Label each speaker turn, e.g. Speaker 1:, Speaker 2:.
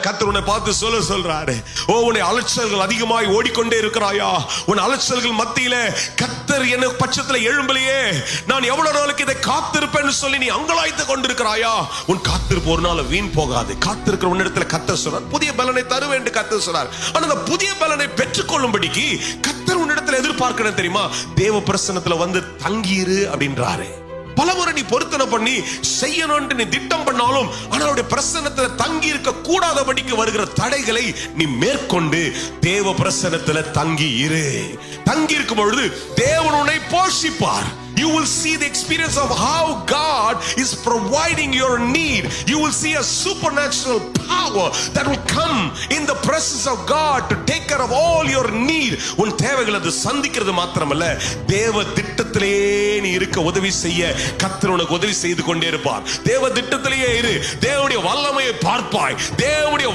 Speaker 1: கர்த்தர் உன்னை பார்த்து சொல்றாரு, ஓ உன்னை அலைச்சல்கள் அதிகமாய் ஓடிக்கொண்டே இருக்கிறாயா? உன் அலைச்சல்கள் மத்தியில கர்த்தர் என்ன பட்சத்துல எழும்பலையே, நான் எவ்வளவு நாளுக்கு இதை காத்திருப்பேன்னு சொல்லி நீ அங்கலாய்த்து கொண்டிருக்கிறாயா? உன் காத்திருப்பு ஒரு நாள் வீண் போகாது. காத்திருக்கிற உன்னிடத்துல கர்த்தர் சொல்றார், புதிய பலனை தருவேன் என்று கர்த்தர் சொல்றார். ஆனா அந்த புதிய பலனை பெற்றுக்கொள்ளும்படிக்கு கர்த்தர் உன்னிடத்துல எதிர்பார்க்கணும் தெரியுமா? தேவ பிரசன்னத்துல வந்து தங்கியிரு அப்படின்றாரு. பலமுறை நீ பொருத்தனை பண்ணி செய்யணும் நீ திட்டம் பண்ணாலும் அவருடைய பிரசன்னத்துல தங்கி இருக்க கூடாதபடிக்கு வருகிற தடைகளை நீ மேற்கொண்டு தேவ பிரசன்னத்துல தங்கி இரு. தங்கி இருக்கும் பொழுது தேவன் உன்னை போஷிப்பார். You will see the experience of how God is providing your need. You will see a supernatural power that will come in the presence of God to take care of all your need. உன் தேவைகளை அது சந்திக்கிறது மாத்திரமல்ல, தேவ திட்டத்திலேயே நீ இருக்க உதவி செய்ய கர்த்தர் உனக்கு உதவி செய்து கொண்டே இருப்பார். தேவ திட்டத்திலேயே இரு. தேவனுடைய வல்லமையை பார்ப்பாய். தேவனுடைய